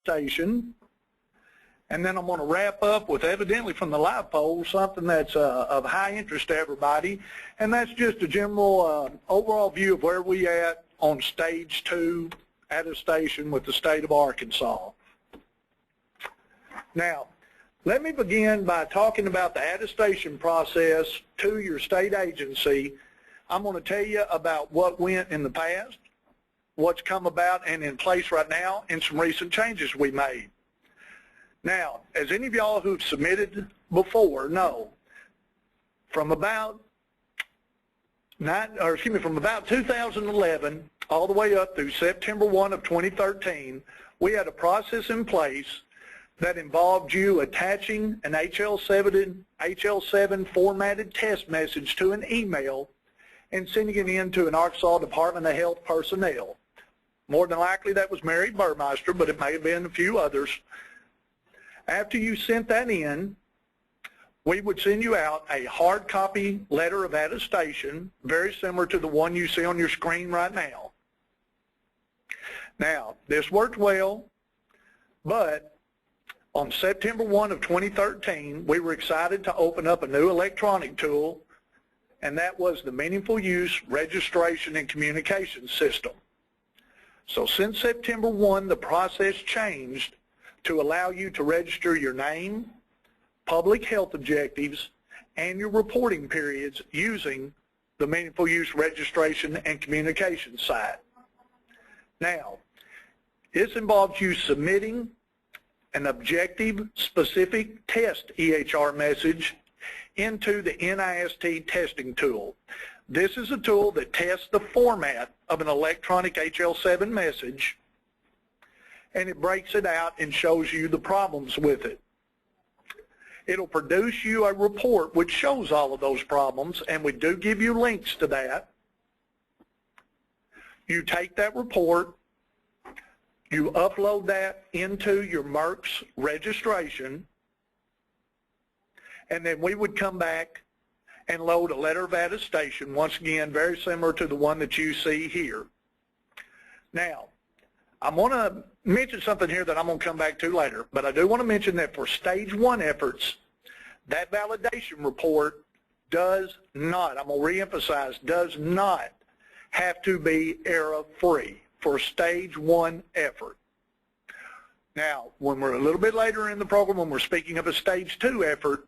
station. And then I'm going to wrap up with, evidently from the live poll, something that's of high interest to everybody, and that's just a general overall view of where we at on stage 2 attestation with the state of Arkansas. Now, let me begin by talking about the attestation process to your state agency. I'm going to tell you about what went in the past, what's come about and in place right now, and some recent changes we made. Now, as any of y'all who've submitted before know, from about 2011 all the way up through September 1 of 2013, we had a process in place that involved you attaching an HL7 formatted test message to an email and sending it in to an Arkansas Department of Health personnel. More than likely that was Mary Burmeister, but it may have been a few others. After you sent that in, we would send you out a hard copy letter of attestation, very similar to the one you see on your screen right now. Now, this worked well, but on September 1 of 2013, we were excited to open up a new electronic tool, and that was the Meaningful Use Registration and Communication System. So since September 1, the process changed to allow you to register your name, public health objectives, and your reporting periods using the Meaningful Use Registration and Communication site. Now, this involves you submitting an objective specific test EHR message into the NIST testing tool. This is a tool that tests the format of an electronic HL7 message, and it breaks it out and shows you the problems with it. It'll produce you a report which shows all of those problems, and we do give you links to that. You take that report, you upload that into your MURCS registration, and then we would come back and load a letter of attestation, once again very similar to the one that you see here. Now, I'm going to mention something here that I'm going to come back to later, but I do want to mention that for stage 1 efforts, that validation report does not, I'm going to reemphasize, does not have to be error-free for stage 1 effort. Now, when we're a little bit later in the program, when we're speaking of a stage 2 effort,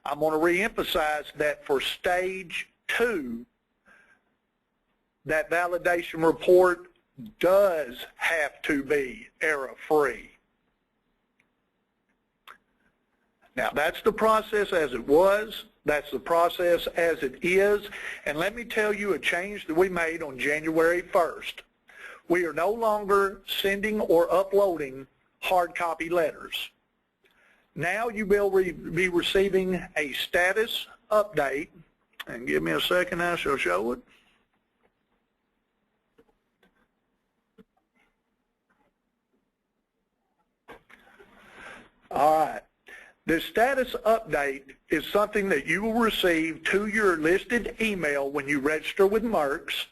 I'm going to reemphasize that for stage 2, that validation report does have to be error-free. Now, that's the process as it was. That's the process as it is. And let me tell you a change that we made on January 1st. We are no longer sending or uploading hard copy letters. Now you will be receiving a status update. And give me a second, I shall show it. All right. The status update is something that you will receive to your listed email when you register with MURCS,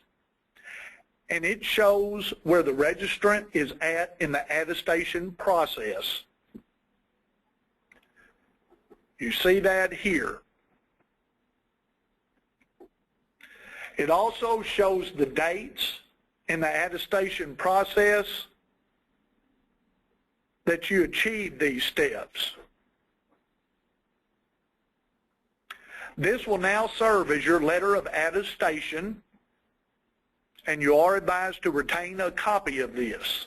and it shows where the registrant is at in the attestation process. You see that here. It also shows the dates in the attestation process that you achieved these steps. This will now serve as your letter of attestation, and you are advised to retain a copy of this.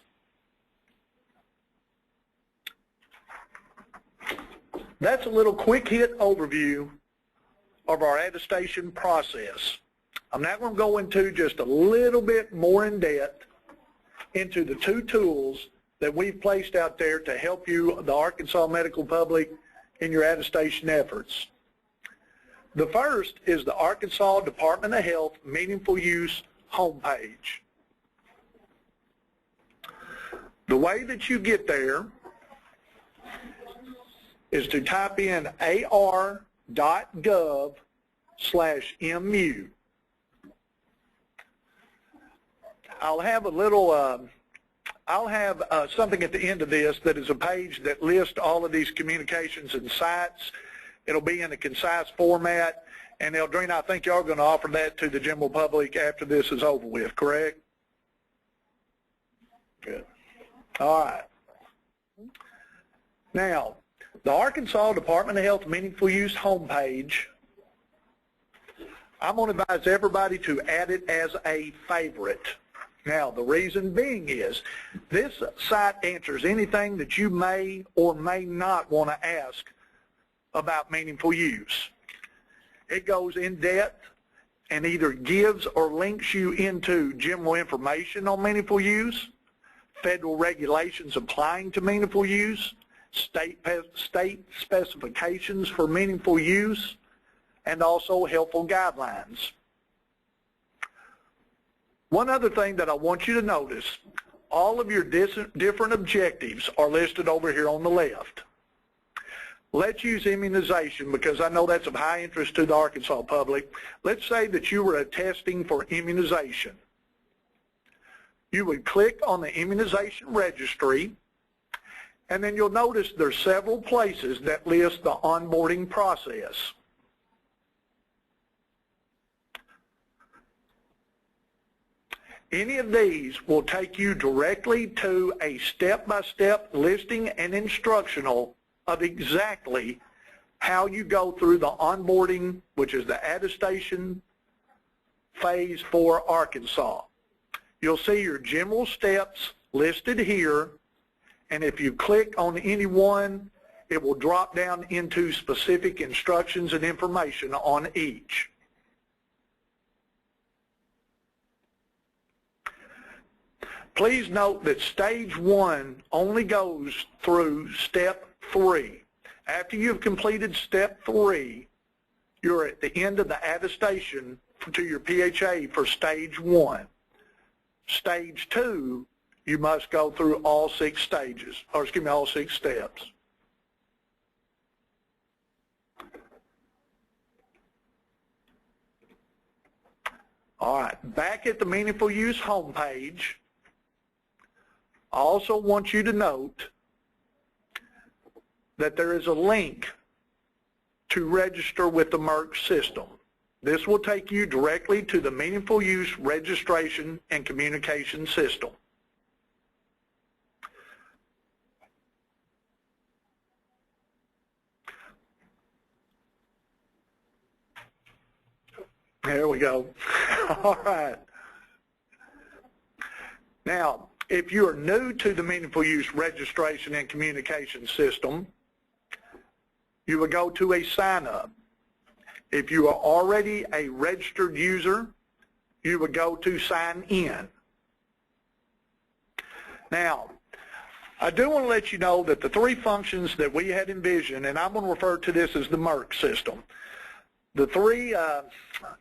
That's a little quick hit overview of our attestation process. I'm now going to go into just a little bit more in depth into the 2 tools that we've placed out there to help you, the Arkansas medical public, in your attestation efforts. The first is the Arkansas Department of Health Meaningful Use homepage. The way that you get there is to type in ar.gov/MU. I'll have a little I'll have something at the end of this that is a page that lists all of these communications and sites. It'll be in a concise format, and Eldrina, I think y'all are going to offer that to the general public after this is over with, correct? Good. All right. Now, the Arkansas Department of Health Meaningful Use homepage, I'm going to advise everybody to add it as a favorite. Now, the reason being is this site answers anything that you may or may not want to ask about meaningful use. It goes in depth and either gives or links you into general information on meaningful use, federal regulations applying to meaningful use, state specifications for meaningful use, and also helpful guidelines. One other thing that I want you to notice, all of your different objectives are listed over here on the left. Let's use immunization because I know that's of high interest to the Arkansas public. Let's say that you were attesting for immunization. You would click on the immunization registry, and then you'll notice there's several places that list the onboarding process. Any of these will take you directly to a step-by-step listing and instructional of exactly how you go through the onboarding, which is the attestation phase for Arkansas. You'll see your general steps listed here, and if you click on any one, it will drop down into specific instructions and information on each. Please note that stage 1 only goes through step 3. After you've completed step 3, you're at the end of the attestation to your PHA for stage 1. Stage 2, you must go through all 6 stages, or excuse me, all 6 steps. All right, back at the Meaningful Use homepage, I also want you to note that there is a link to register with the MURCS system. This will take you directly to the Meaningful Use Registration and Communication System. There we go. All right. Now, if you are new to the Meaningful Use Registration and Communication System, you will go to a sign-up. If you are already a registered user, you would go to sign in. Now, I do want to let you know that the 3 functions that we had envisioned, and I'm going to refer to this as the MURCS system, the 3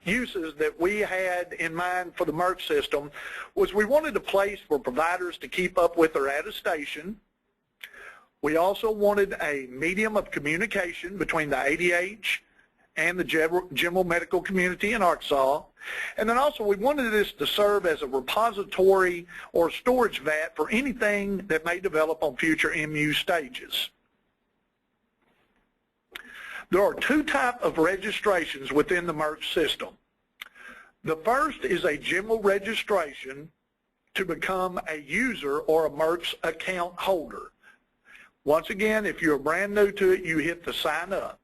uses that we had in mind for the MURCS system was we wanted a place for providers to keep up with their attestation. We also wanted a medium of communication between the ADH and the general medical community in Arkansas. And then also we wanted this to serve as a repository or storage vat for anything that may develop on future MU stages. There are 2 types of registrations within the MURCS system. The first is a general registration to become a user or a MURCS account holder. Once again, if you're brand new to it, you hit the sign up.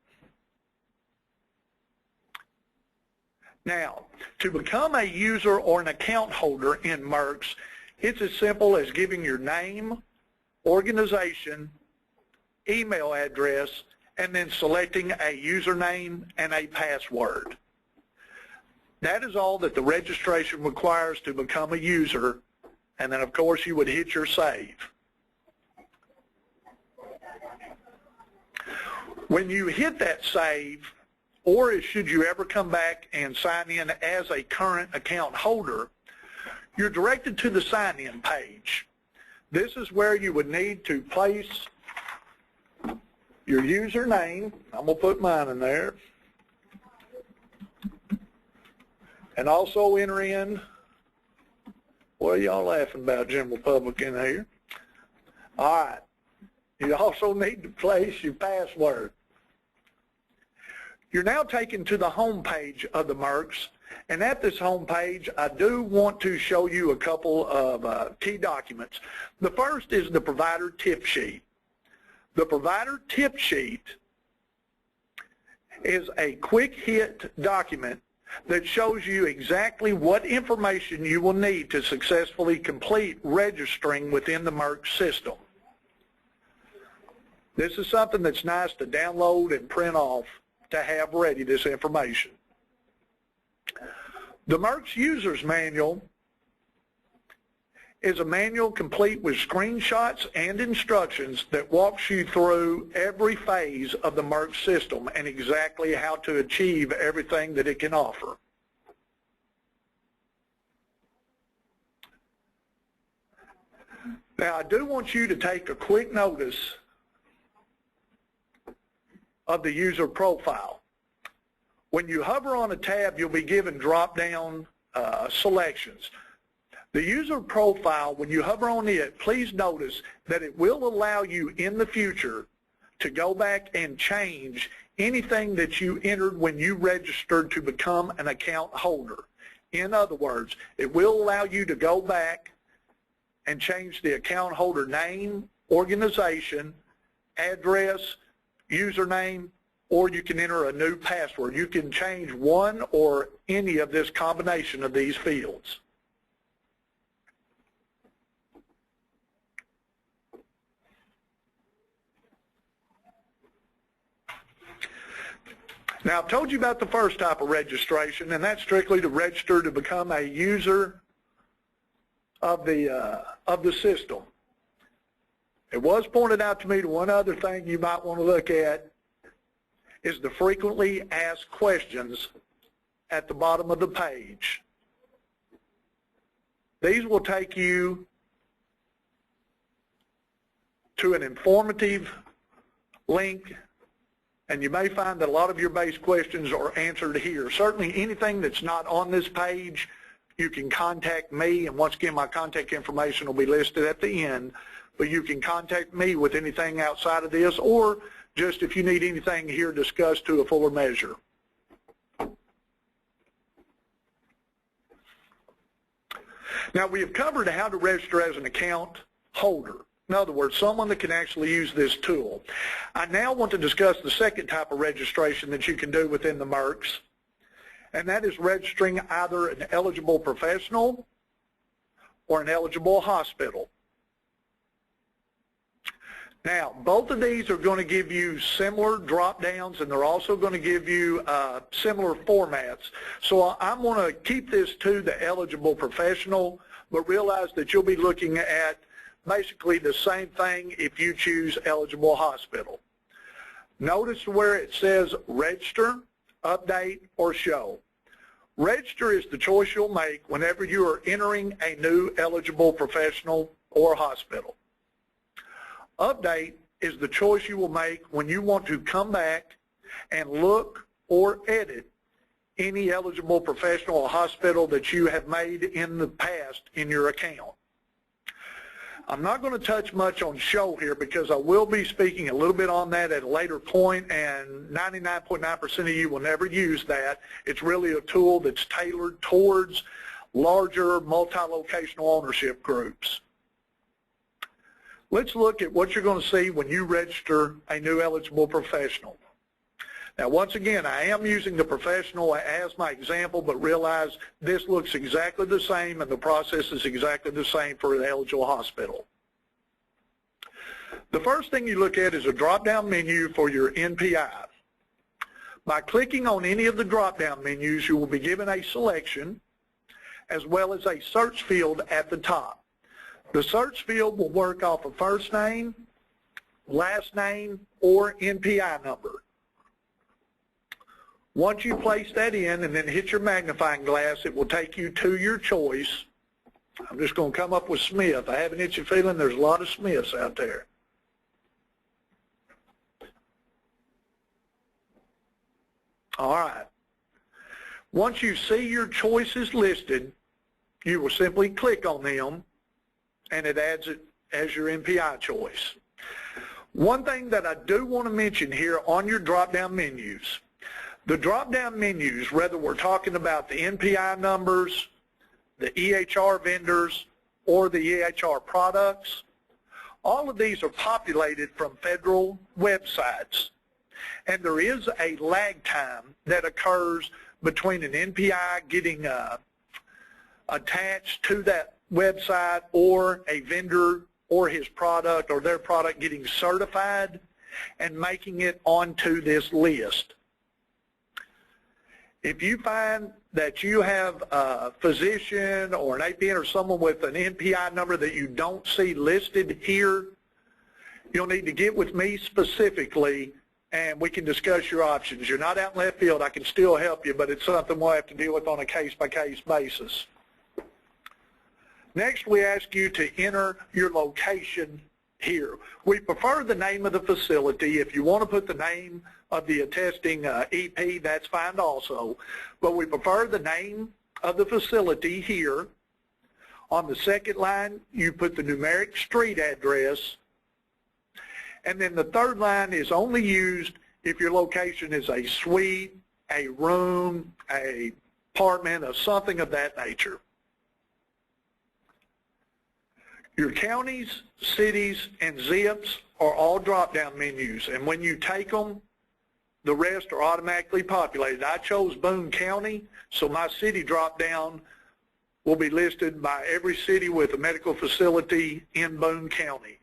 Now, to become a user or an account holder in MURCS, it's as simple as giving your name, organization, email address, and then selecting a username and a password. That is all that the registration requires to become a user, and then of course you would hit your save. When you hit that save, or should you ever come back and sign in as a current account holder, you're directed to the sign-in page. This is where you would need to place your username. I'm going to put mine in there. And also enter in What are y'all laughing about, general public in here? All right. You also need to place your password. You're now taken to the home page of the MURCS, and at this home page, I do want to show you a couple of key documents. The first is the provider tip sheet. The provider tip sheet is a quick hit document that shows you exactly what information you will need to successfully complete registering within the MURCS system. This is something that's nice to download and print off to have ready, this information. The MURCS User's Manual is a manual complete with screenshots and instructions that walks you through every phase of the MURCS system and exactly how to achieve everything that it can offer. Now, I do want you to take a quick notice of the user profile. When you hover on a tab, you'll be given drop-down selections. The user profile, when you hover on it, please notice that it will allow you in the future to go back and change anything that you entered when you registered to become an account holder. In other words, it will allow you to go back and change the account holder name, organization, address, username, or you can enter a new password. You can change one or any of this combination of these fields. Now, I've told you about the first type of registration, and that's strictly to register to become a user of the system. It was pointed out to me that one other thing you might want to look at is the frequently asked questions at the bottom of the page. These will take you to an informative link, and you may find that a lot of your base questions are answered here. Certainly anything that's not on this page, you can contact me, and once again, my contact information will be listed at the end, but you can contact me with anything outside of this, or just if you need anything here discussed to a fuller measure. Now, we have covered how to register as an account holder. In other words, someone that can actually use this tool. I now want to discuss the second type of registration that you can do within the MURCS, and that is registering either an eligible professional or an eligible hospital. Now, both of these are going to give you similar drop-downs, and they're also going to give you similar formats. So I'm going to keep this to the eligible professional, but realize that you'll be looking at basically the same thing if you choose eligible hospital. Notice where it says register, update, or show. Register is the choice you'll make whenever you are entering a new eligible professional or hospital. Update is the choice you will make when you want to come back and look or edit any eligible professional or hospital that you have made in the past in your account. I'm not going to touch much on show here because I will be speaking a little bit on that at a later point, and 99.9% of you will never use that. It's really a tool that's tailored towards larger multi-locational ownership groups. Let's look at what you're going to see when you register a new eligible professional. Now, once again, I am using the professional as my example, but realize this looks exactly the same and the process is exactly the same for an eligible hospital. The first thing you look at is a drop-down menu for your NPI. By clicking on any of the drop-down menus, you will be given a selection as well as a search field at the top. The search field will work off of first name, last name, or NPI number. Once you place that in and then hit your magnifying glass, it will take you to your choice. I'm just going to come up with Smith. I have an itchy feeling there's a lot of Smiths out there. All right. Once you see your choices listed, you will simply click on them and it adds it as your NPI choice. One thing that I do want to mention here on your drop-down menus, the drop-down menus, whether we're talking about the NPI numbers, the EHR vendors, or the EHR products, all of these are populated from federal websites. And there is a lag time that occurs between an NPI getting attached to that website or a vendor or his product or their product getting certified and making it onto this list. If you find that you have a physician or an APN or someone with an NPI number that you don't see listed here, you'll need to get with me specifically and we can discuss your options. You're not out in left field. I can still help you, but it's something we'll have to deal with on a case-by-case basis. Next, we ask you to enter your location here. We prefer the name of the facility. If you want to put the name of the attesting EP, that's fine also. But we prefer the name of the facility here. On the second line, you put the numeric street address. And then the third line is only used if your location is a suite, a room, a apartment, or something of that nature. Your counties, cities, and zips are all drop-down menus, and when you take them, the rest are automatically populated. I chose Boone County, so my city drop-down will be listed by every city with a medical facility in Boone County.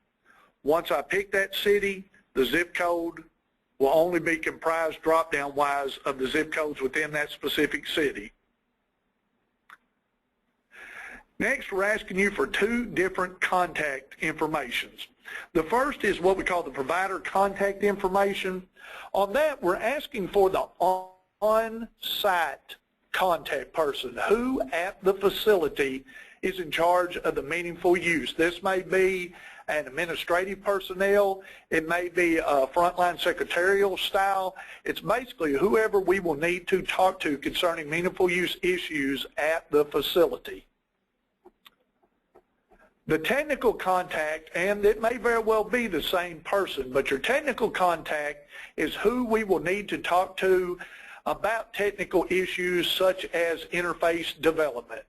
Once I pick that city, the zip code will only be comprised drop-down-wise of the zip codes within that specific city. Next, we're asking you for two different contact informations. The first is what we call the provider contact information. On that, we're asking for the on-site contact person, who at the facility is in charge of the meaningful use. This may be an administrative personnel, it may be a frontline secretarial style. It's basically whoever we will need to talk to concerning meaningful use issues at the facility. The technical contact, and it may very well be the same person, but your technical contact is who we will need to talk to about technical issues such as interface development.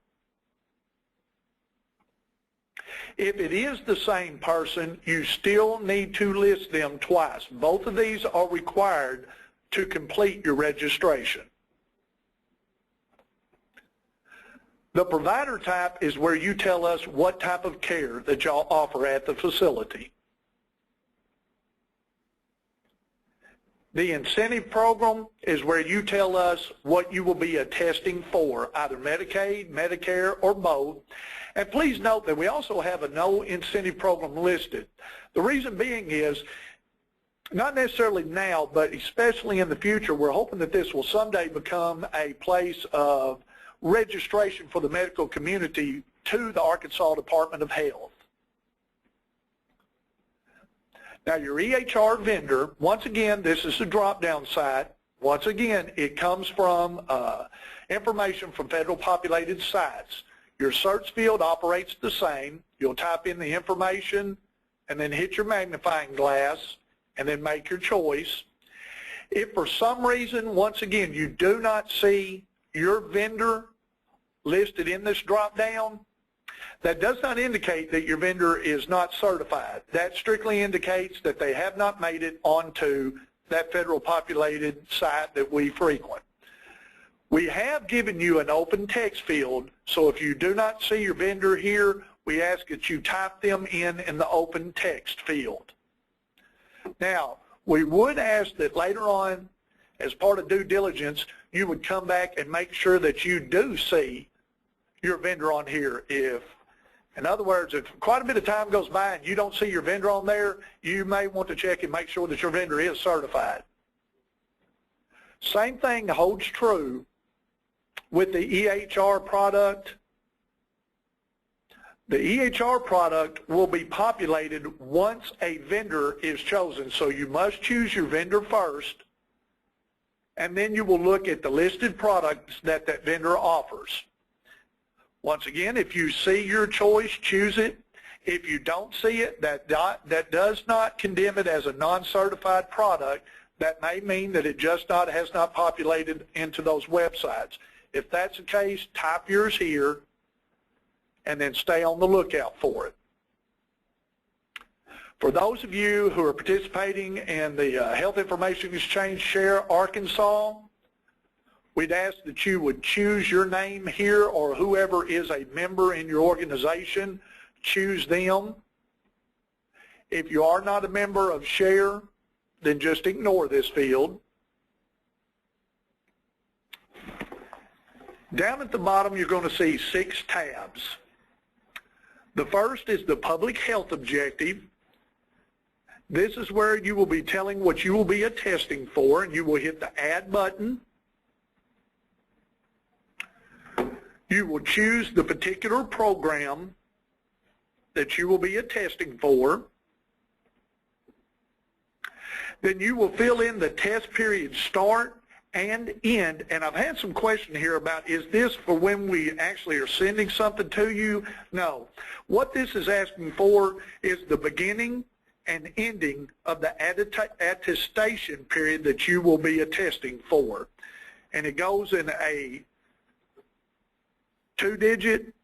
If it is the same person, you still need to list them twice. Both of these are required to complete your registration. The provider type is where you tell us what type of care that y'all offer at the facility. The incentive program is where you tell us what you will be attesting for, either Medicaid, Medicare, or both. And please note that we also have a no incentive program listed. The reason being is, not necessarily now, but especially in the future, we're hoping that this will someday become a place of registration for the medical community to the Arkansas Department of Health. Now your EHR vendor, once again, this is a drop-down site. Once again, it comes from information from federal populated sites. Your search field operates the same. You'll type in the information and then hit your magnifying glass and then make your choice. If for some reason, once again, you do not see your vendor listed in this drop-down, that does not indicate that your vendor is not certified. That strictly indicates that they have not made it onto that federal populated site that we frequent. We have given you an open text field, so if you do not see your vendor here, we ask that you type them in the open text field. Now, we would ask that later on, as part of due diligence, you would come back and make sure that you do see your vendor on here. If, in other words, if quite a bit of time goes by and you don't see your vendor on there, you may want to check and make sure that your vendor is certified. Same thing holds true with the EHR product. The EHR product will be populated once a vendor is chosen, so you must choose your vendor first, and then you will look at the listed products that that vendor offers. Once again, if you see your choice, choose it. If you don't see it, that does not condemn it as a non-certified product. That may mean that it just has not populated into those websites. If that's the case, type yours here and then stay on the lookout for it. For those of you who are participating in the Health Information Exchange Share Arkansas, we'd ask that you would choose your name here, or whoever is a member in your organization, choose them. If you are not a member of Share, then just ignore this field. Down at the bottom, you're going to see 6 tabs. The first is the public health objective. This is where you will be telling what you will be attesting for, and you will hit the Add button. You will choose the particular program that you will be attesting for. Then you will fill in the test period start and end. And I've had some question here about, is this for when we actually are sending something to you? No. What this is asking for is the beginning and ending of the attestation period that you will be attesting for. And it goes in a 2-digit,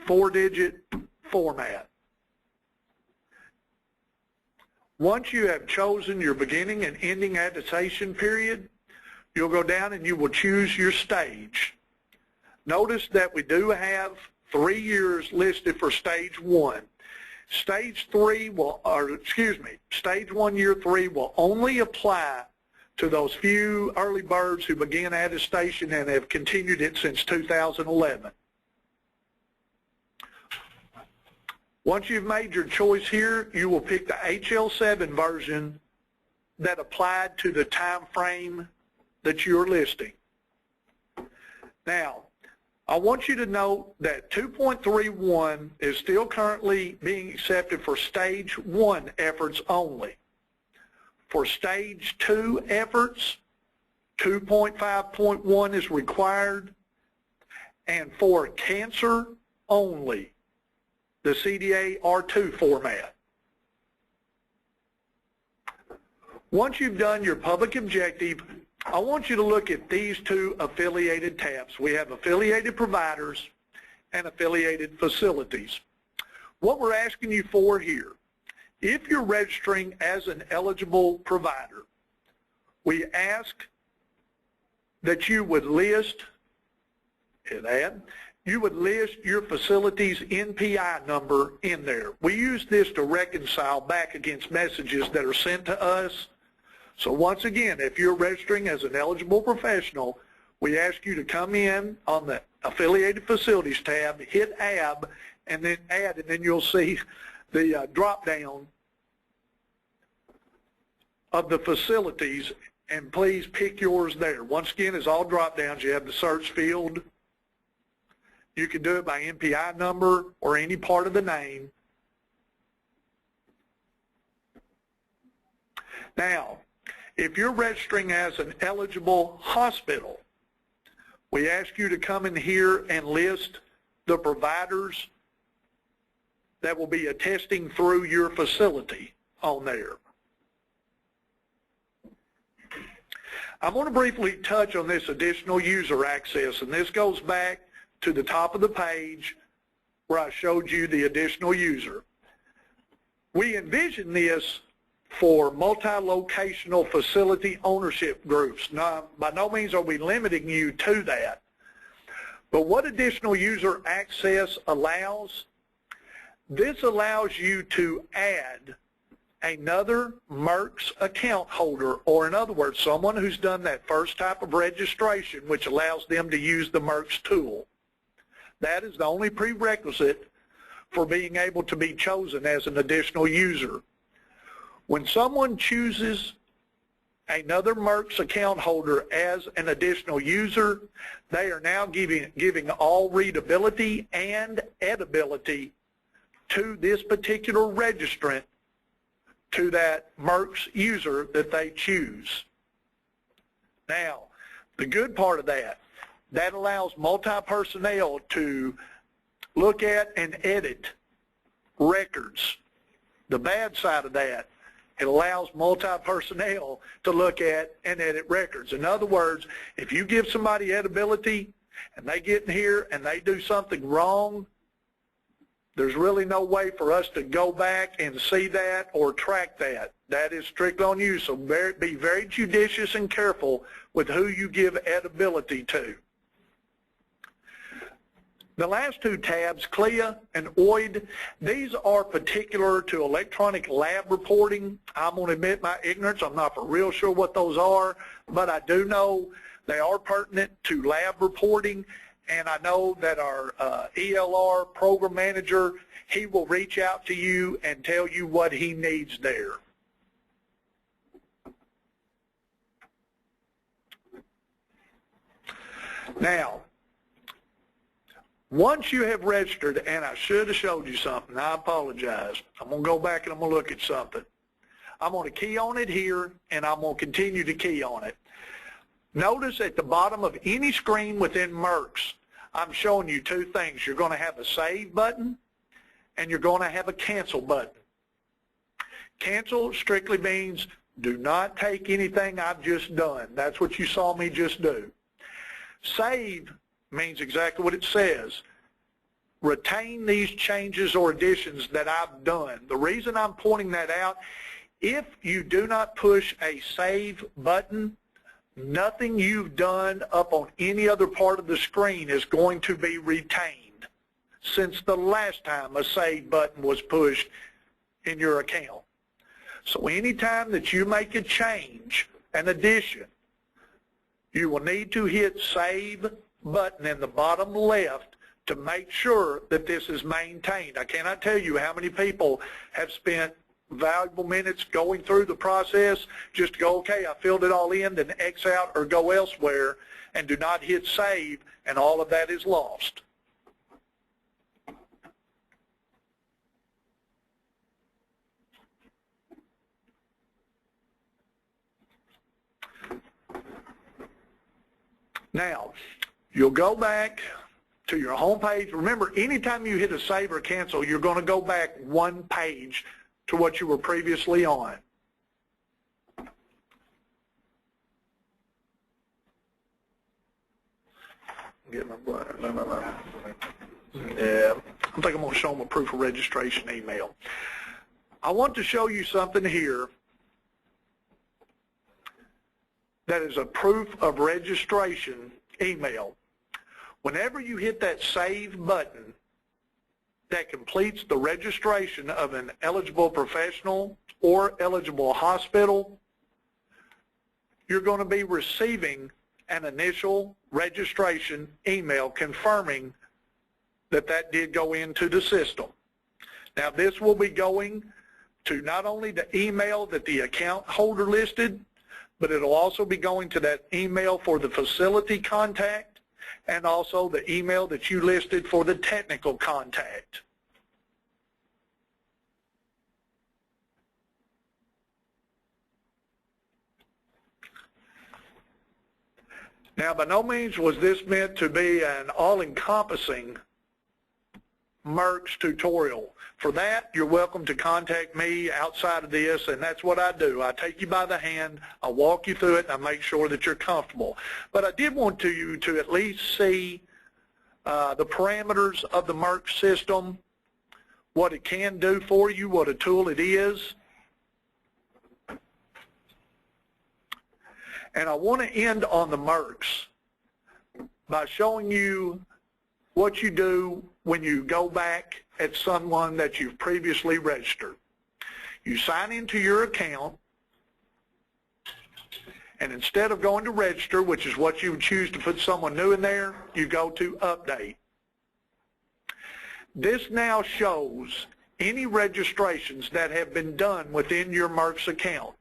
4-digit format. Once you have chosen your beginning and ending attestation period, you'll go down and you will choose your stage. Notice that we do have 3 years listed for stage 1. Stage 1 year 3 will only apply to those few early birds who began attestation and have continued it since 2011. Once you've made your choice here, you will pick the HL7 version that applied to the time frame that you're listing. Now, I want you to note that 2.31 is still currently being accepted for stage 1 efforts only. For stage 2 efforts, 2.5.1 is required, and for cancer only, the CDA R2 format. Once you've done your public objective, I want you to look at these 2 affiliated tabs. We have affiliated providers and affiliated facilities. What we're asking you for here, if you're registering as an eligible provider, we ask that you would list, your facility's NPI number in there. We use this to reconcile back against messages that are sent to us. So once again, if you're registering as an eligible professional, we ask you to come in on the Affiliated Facilities tab, hit Add, and then you'll see the drop down of the facilities, and please pick yours there. Once again, it's all drop downs. You have the search field. You can do it by NPI number or any part of the name. Now, if you're registering as an eligible hospital, we ask you to come in here and list the providers that will be attesting through your facility on there. I want to briefly touch on this additional user access, and this goes back to the top of the page where I showed you the additional user. We envision this for multi-locational facility ownership groups. Now, by no means are we limiting you to that. But what additional user access allows? This allows you to add another MURCS account holder, or in other words, someone who's done that first type of registration, which allows them to use the MURCS tool. That is the only prerequisite for being able to be chosen as an additional user. When someone chooses another MURCS account holder as an additional user, they are now giving all readability and editability to this particular registrant, to that MURCS user that they choose. Now, the good part of that, That allows multi-personnel to look at and edit records. The bad side of that, it allows multi-personnel to look at and edit records. In other words, if you give somebody editability and they get in here and they do something wrong, there's really no way for us to go back and see that or track that. That is strictly on you, so be very judicious and careful with who you give editability to. The last two tabs, CLIA and OID, these are particular to electronic lab reporting. I'm going to admit my ignorance. I'm not for real sure what those are, but I do know they are pertinent to lab reporting, and I know that our ELR program manager, he will reach out to you and tell you what he needs there. Now, once you have registered, and I should have showed you something, I apologize. I'm going to go back and I'm going to look at something. I'm going to key on it here, and I'm going to continue to key on it. Notice at the bottom of any screen within MURCS, I'm showing you two things. You're going to have a save button, and you're going to have a cancel button. Cancel strictly means do not take anything I've just done. That's what you saw me just do. Save means exactly what it says. Retain these changes or additions that I've done. The reason I'm pointing that out, if you do not push a save button, nothing you've done up on any other part of the screen is going to be retained since the last time a save button was pushed in your account. So anytime that you make a change, an addition, you will need to hit save button in the bottom left to make sure that this is maintained. I cannot tell you how many people have spent valuable minutes going through the process just to go, okay, I filled it all in, then X out or go elsewhere, and do not hit save, and all of that is lost. Now, you'll go back to your home page. Remember, anytime you hit a save or cancel, you're going to go back one page to what you were previously on. Get my blood. Yeah, I think I'm going to show them a proof of registration email. I want to show you something here that is a proof of registration email. Whenever you hit that save button that completes the registration of an eligible professional or eligible hospital, you're going to be receiving an initial registration email confirming that that did go into the system. Now, this will be going to not only the email that the account holder listed, but it'll also be going to that email for the facility contact and also the email that you listed for the technical contact. Now, by no means was this meant to be an all-encompassing MURCS tutorial. For that, you're welcome to contact me outside of this, and that's what I do. I take you by the hand, I walk you through it, and I make sure that you're comfortable. But I did want you to at least see the parameters of the MURCS system, what it can do for you, what a tool it is. And I want to end on the MURCS by showing you what you do when you go back at someone that you've previously registered. You sign into your account, and instead of going to register, which is what you would choose to put someone new in there, you go to update. This now shows any registrations that have been done within your MURCS account.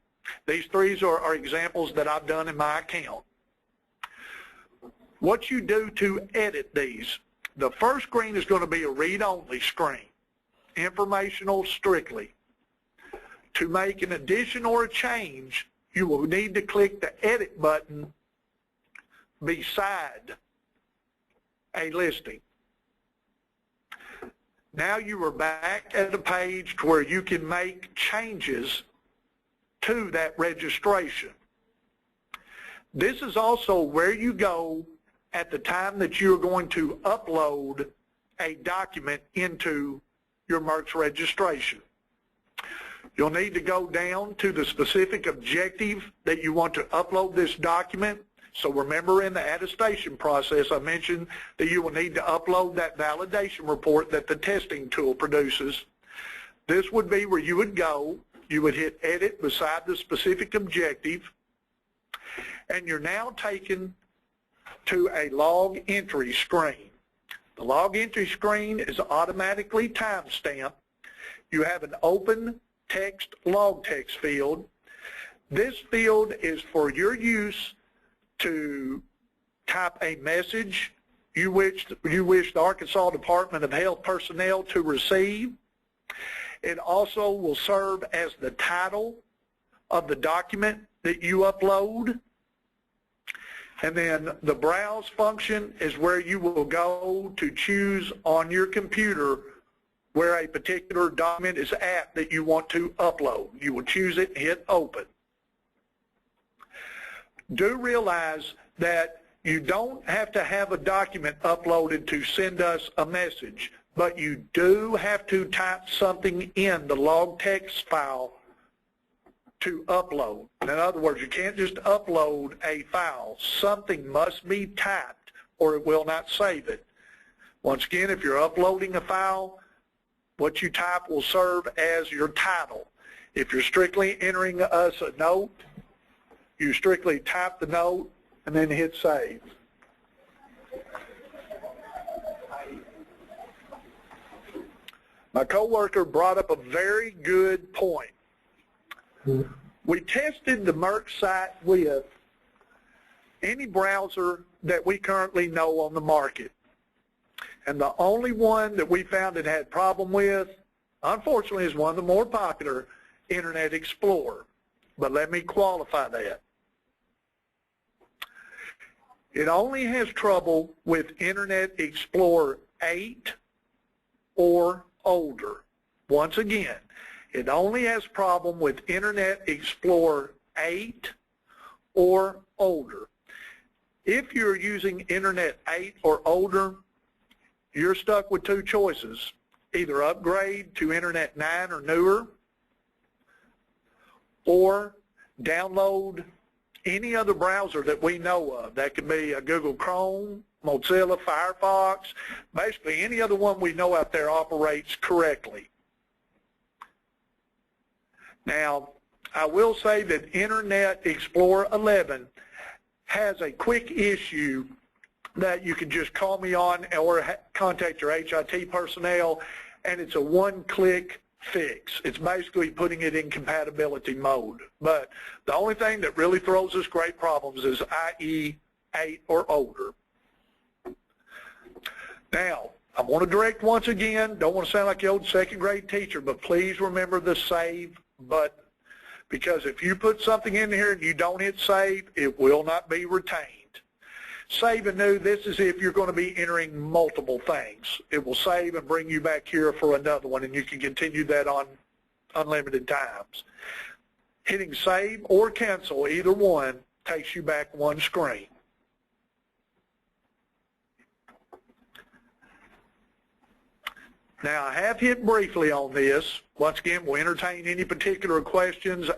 These three are examples that I've done in my account. What you do to edit these, the first screen is going to be a read-only screen, informational strictly. To make an addition or a change, you will need to click the edit button beside a listing. Now you are back at a page where you can make changes to that registration. This is also where you go at the time that you're going to upload a document into your MURCS registration. You'll need to go down to the specific objective that you want to upload this document. So remember, in the attestation process, I mentioned that you will need to upload that validation report that the testing tool produces. This would be where you would go. You would hit edit beside the specific objective, and you're now taken to a log entry screen. The log entry screen is automatically timestamped. You have an open text log text field. This field is for your use to type a message you wish the Arkansas Department of Health personnel to receive. It also will serve as the title of the document that you upload. And then the browse function is where you will go to choose on your computer where a particular document is at that you want to upload. You will choose it and hit open. Do realize that you don't have to have a document uploaded to send us a message, but you do have to type something in the log text file to upload. In other words, you can't just upload a file. Something must be typed or it will not save it. Once again, if you're uploading a file, what you type will serve as your title. If you're strictly entering us a note, you strictly type the note and then hit save. My coworker brought up a very good point. We tested the MURCS site with any browser that we currently know on the market. And the only one that we found it had problem with, unfortunately, is one of the more popular, Internet Explorer. But let me qualify that. It only has trouble with Internet Explorer 8 or older. Once again, it only has problem with Internet Explorer 8 or older. If you're using Internet 8 or older, you're stuck with two choices. Either upgrade to Internet 9 or newer, or download any other browser that we know of. That could be a Google Chrome, Mozilla, Firefox, basically any other one we know out there operates correctly. Now, I will say that Internet Explorer 11 has a quick issue that you can just call me on or contact your HIT personnel, and it's a one-click fix. It's basically putting it in compatibility mode. But the only thing that really throws us great problems is IE 8 or older. Now, I want to direct once again, don't want to sound like the old second grade teacher, but please remember the save button. Because if you put something in here and you don't hit save, it will not be retained. Save and new, this is if you're going to be entering multiple things. It will save and bring you back here for another one, and you can continue that on unlimited times. Hitting save or cancel, either one, takes you back one screen. Now, I have hit briefly on this. Once again, we'll entertain any particular questions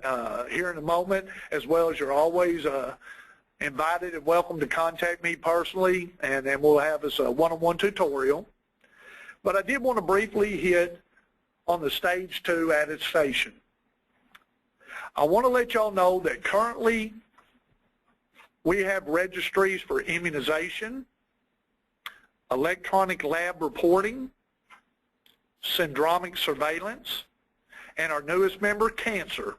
here in a moment, as well as you're always invited and welcome to contact me personally, and then we'll have this one-on-one tutorial. But I did want to briefly hit on the Stage 2 attestation. I want to let y'all know that currently we have registries for immunization, electronic lab reporting, syndromic surveillance, and our newest member, cancer.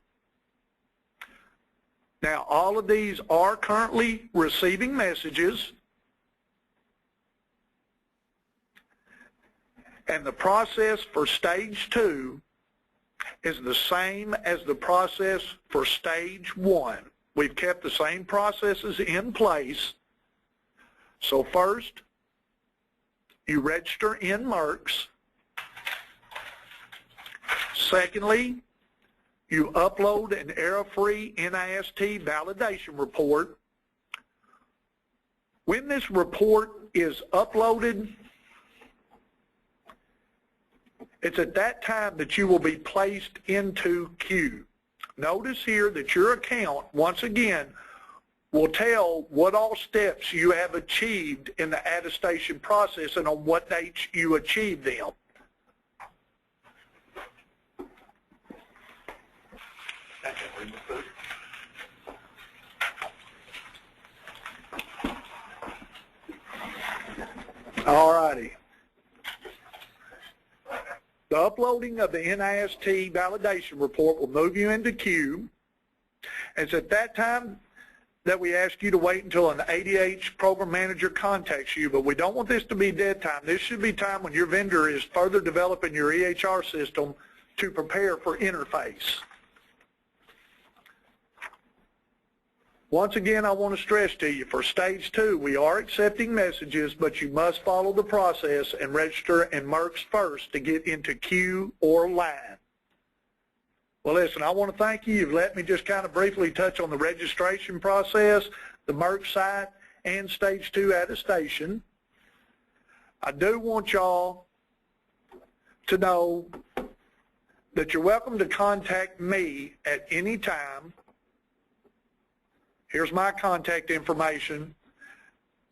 Now, all of these are currently receiving messages, and the process for Stage 2 is the same as the process for Stage 1. We've kept the same processes in place. So first, you register in MURCS. Secondly, you upload an error-free NIST validation report. When this report is uploaded, it's at that time that you will be placed into queue. Notice here that your account, once again, will tell what all steps you have achieved in the attestation process and on what dates you achieved them. All righty. The uploading of the NIST validation report will move you into queue. It's at that time that we ask you to wait until an ADH program manager contacts you, but we don't want this to be dead time. This should be time when your vendor is further developing your EHR system to prepare for interface. Once again, I want to stress to you, for stage 2, we are accepting messages, but you must follow the process and register in MURCS first to get into queue or line. Well, listen, I want to thank you. You've let me just kind of briefly touch on the registration process, the MURCS site, and stage 2 attestation. I do want y'all to know that you're welcome to contact me at any time. Here's my contact information,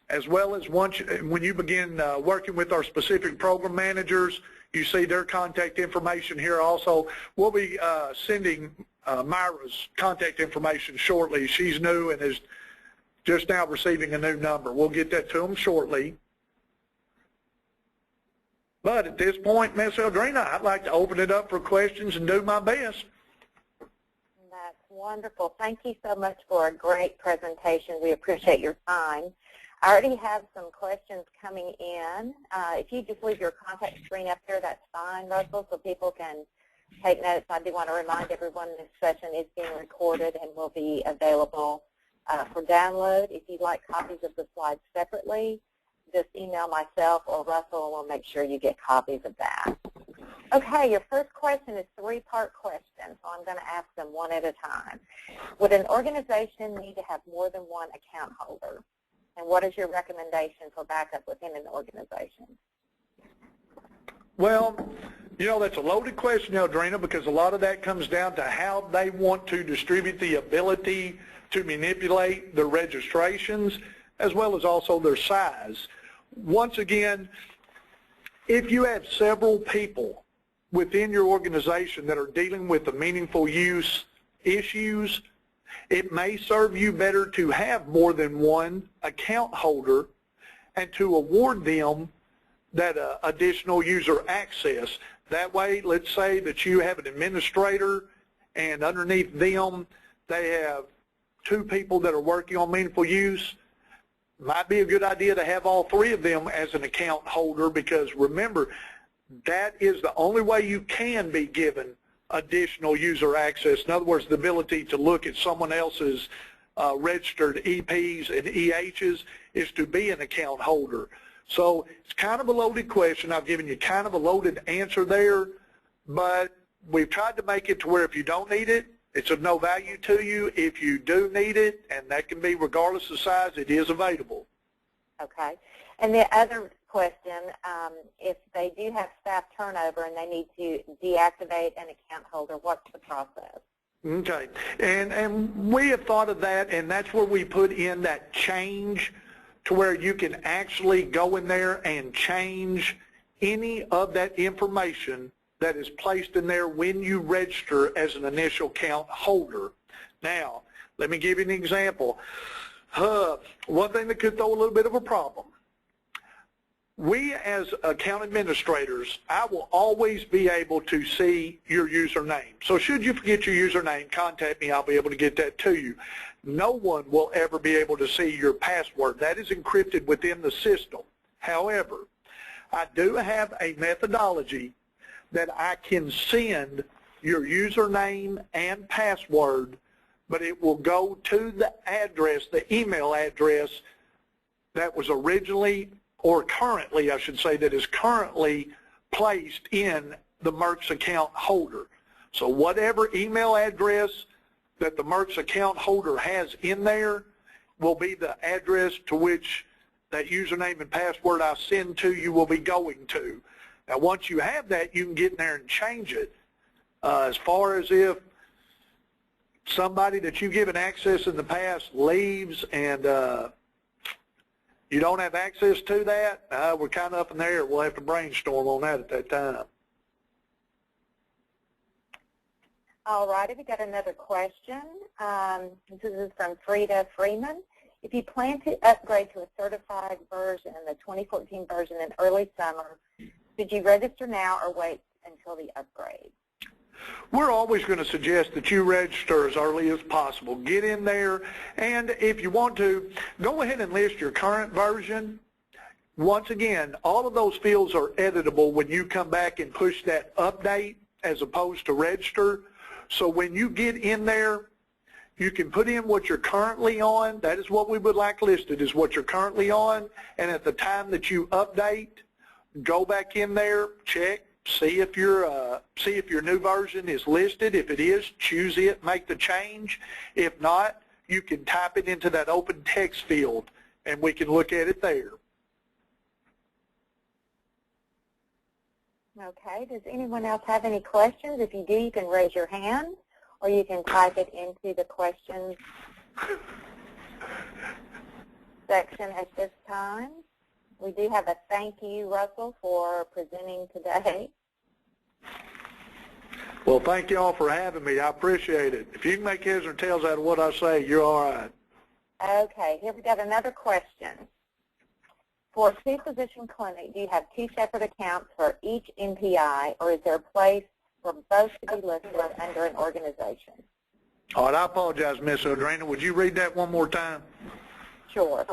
as well as when you begin working with our specific program managers, you see their contact information here also. We'll be sending Myra's contact information shortly. She's new and is just now receiving a new number. We'll get that to them shortly. But at this point, Ms. Eldrina, I'd like to open it up for questions and do my best. That's wonderful. Thank you so much for a great presentation. We appreciate your time. I already have some questions coming in. If you just leave your contact screen up there, that's fine, Russell, so people can take notes. I do want to remind everyone this session is being recorded and will be available for download. If you'd like copies of the slides separately, just email myself or Russell and we'll make sure you get copies of that. Okay, your first question is a 3-part question, so I'm going to ask them one at a time. Would an organization need to have more than one account holder? And what is your recommendation for backup within an organization? Well, you know, that's a loaded question, Eldrina, because a lot of that comes down to how they want to distribute the ability to manipulate their registrations as well as also their size. Once again, if you have several people within your organization that are dealing with the meaningful use issues, it may serve you better to have more than one account holder and to award them that additional user access. That way, let's say that you have an administrator and underneath them they have 2 people that are working on meaningful use. Might be a good idea to have all 3 of them as an account holder, because remember, that is the only way you can be given additional user access. In other words, the ability to look at someone else's registered EPs and EHs is to be an account holder. So it's kind of a loaded question. I've given you kind of a loaded answer there, but we've tried to make it to where if you don't need it, it's of no value to you. If you do need it, and that can be regardless of size, it is available. Okay. And the other question, if they do have staff turnover and they need to deactivate an account holder, what's the process? Okay. And we have thought of that, and that's where we put in that change to where you can actually go in there and change any of that information that is placed in there when you register as an initial account holder. Now, let me give you an example. One thing that could throw a little bit of a problem. We as account administrators, I will always be able to see your username. So should you forget your username, contact me, I'll be able to get that to you. No one will ever be able to see your password. That is encrypted within the system. However, I do have a methodology that I can send your username and password, but it will go to the address, the email address that was originally or currently, I should say, that is currently placed in the MURCS account holder. So whatever email address that the MURCS account holder has in there will be the address to which that username and password I send to you will be going to. Now, once you have that, you can get in there and change it. As far as if somebody that you've given access in the past leaves and you don't have access to that, we're kind of up in the air. We'll have to brainstorm on that at that time. All righty, we got another question. This is from Frida Freeman. If you plan to upgrade to a certified version, the 2014 version in early summer, should you register now or wait until the upgrade? We're always going to suggest that you register as early as possible. Get in there, and if you want to, go ahead and list your current version. Once again, all of those fields are editable when you come back and push that update as opposed to register. So when you get in there, you can put in what you're currently on. That is what we would like listed, is what you're currently on. And at the time that you update, go back in there, check, see if your new version is listed. If it is, choose it, make the change. If not, you can type it into that open text field, and we can look at it there. Okay, does anyone else have any questions? If you do, you can raise your hand, or you can type it into the questions section at this time. We do have a thank you, Russell, for presenting today. Well, thank you all for having me. I appreciate it. If you can make heads or tails out of what I say, you're all right. Okay, here we got another question. For a two-physician clinic, do you have two separate accounts for each NPI, or is there a place for both to be listed under an organization? All right, I apologize, Miss Odrina. Would you read that one more time? Sure.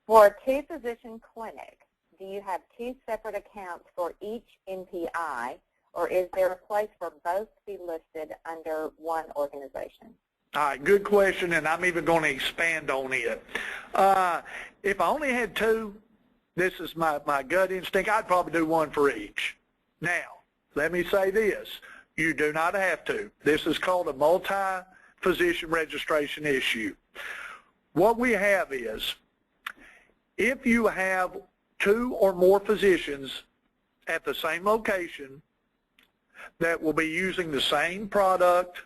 For a two-physician clinic, do you have two separate accounts for each NPI, or is there a place for both to be listed under one organization? All right, good question, and I'm even going to expand on it. If I only had two, this is my gut instinct, I'd probably do one for each. Now, let me say this. You do not have to. This is called a multi-physician registration issue. What we have is, if you have two or more physicians at the same location that will be using the same product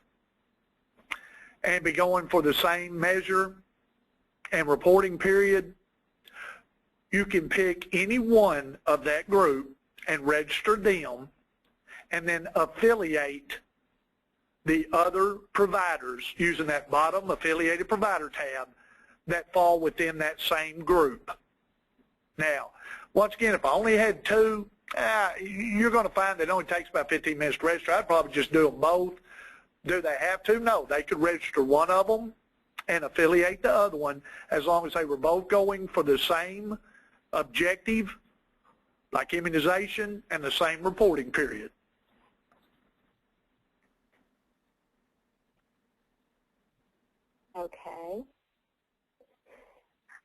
and be going for the same measure and reporting period, you can pick any one of that group and register them and then affiliate the other providers using that bottom affiliated provider tab that fall within that same group. Now, once again, if I only had two, you're going to find that it only takes about 15 minutes to register. I'd probably just do them both. Do they have to? No. They could register one of them and affiliate the other one as long as they were both going for the same objective, like immunization, and the same reporting period. Okay.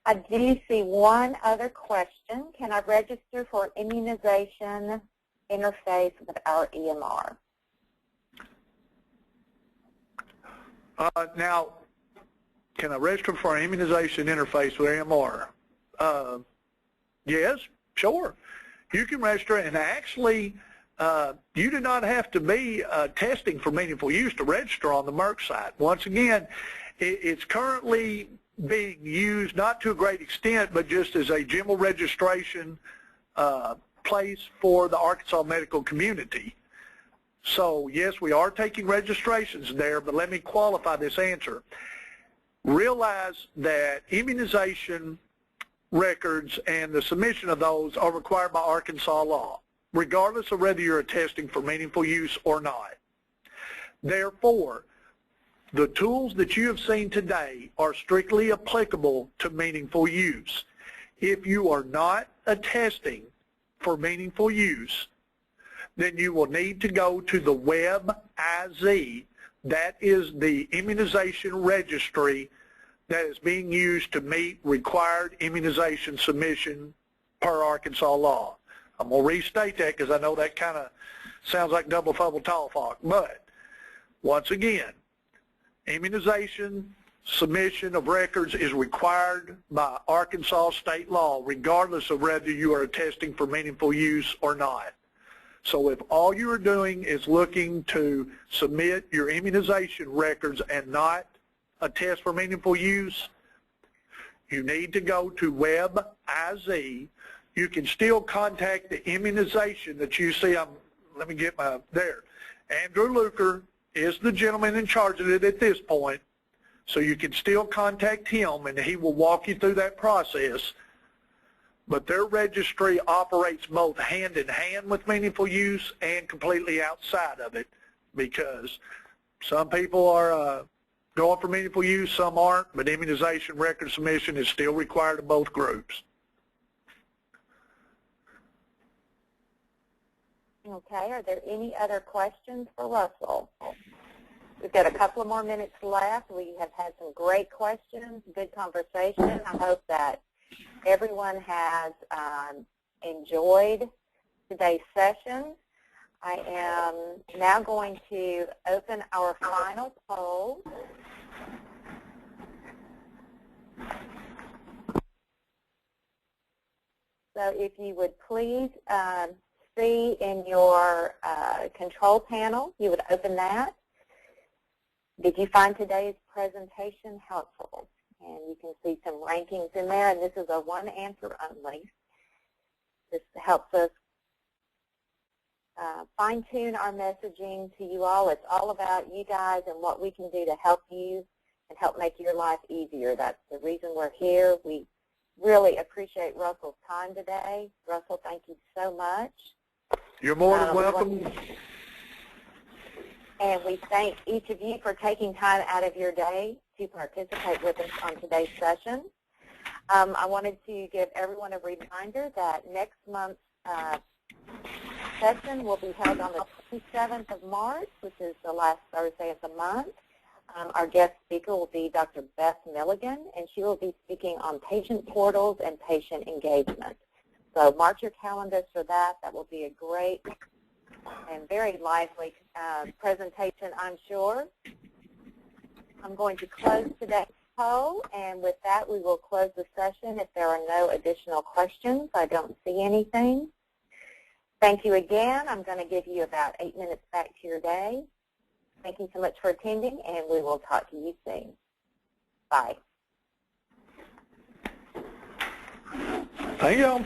I do see one other question. Can I register for immunization interface with our EMR? Now, can I register for an immunization interface with EMR? Yes, sure. You can register, and actually, you do not have to be testing for meaningful use to register on the MURCS site. Once again, it's currently being used not to a great extent, but just as a general registration place for the Arkansas medical community. So yes, we are taking registrations there, but let me qualify this answer. Realize that immunization records and the submission of those are required by Arkansas law, regardless of whether you're attesting for meaningful use or not. Therefore, the tools that you have seen today are strictly applicable to meaningful use. If you are not attesting for meaningful use, then you will need to go to the WebIZ. That is the immunization registry that is being used to meet required immunization submission per Arkansas law. I'm going to restate that because I know that kind of sounds like double fumble tall talk. But once again, immunization submission of records is required by Arkansas state law, regardless of whether you are testing for meaningful use or not. So if all you are doing is looking to submit your immunization records and not a test for meaningful use, you need to go to WebIZ. You can still contact the immunization that you see. Let me get my there. Andrew Luker is the gentleman in charge of it at this point. So you can still contact him, and he will walk you through that process. But their registry operates both hand in hand with meaningful use and completely outside of it, because some people are going for meaningful use, some aren't, but immunization record submission is still required of both groups. Okay, are there any other questions for Russell? We've got a couple of more minutes left. We have had some great questions, good conversation. I hope that everyone has enjoyed today's session. I am now going to open our final poll. So if you would please see in your control panel, you would open that. Did you find today's presentation helpful? And you can see some rankings in there, and this is a one answer only. This helps us fine-tune our messaging to you all. It's all about you guys and what we can do to help you and help make your life easier. That's the reason we're here. We really appreciate Russell's time today. Russell, thank you so much. You're more than welcome. And we thank each of you for taking time out of your day to participate with us on today's session. I wanted to give everyone a reminder that next month's session will be held on the 27th of March, which is the last Thursday of the month. Our guest speaker will be Dr. Beth Milligan, and she will be speaking on patient portals and patient engagement. So mark your calendars for that. That will be a great and very lively presentation, I'm sure. I'm going to close today's poll, and with that, we will close the session if there are no additional questions. I don't see anything. Thank you again. I'm going to give you about 8 minutes back to your day. Thank you so much for attending, and we will talk to you soon. Bye. Thank you.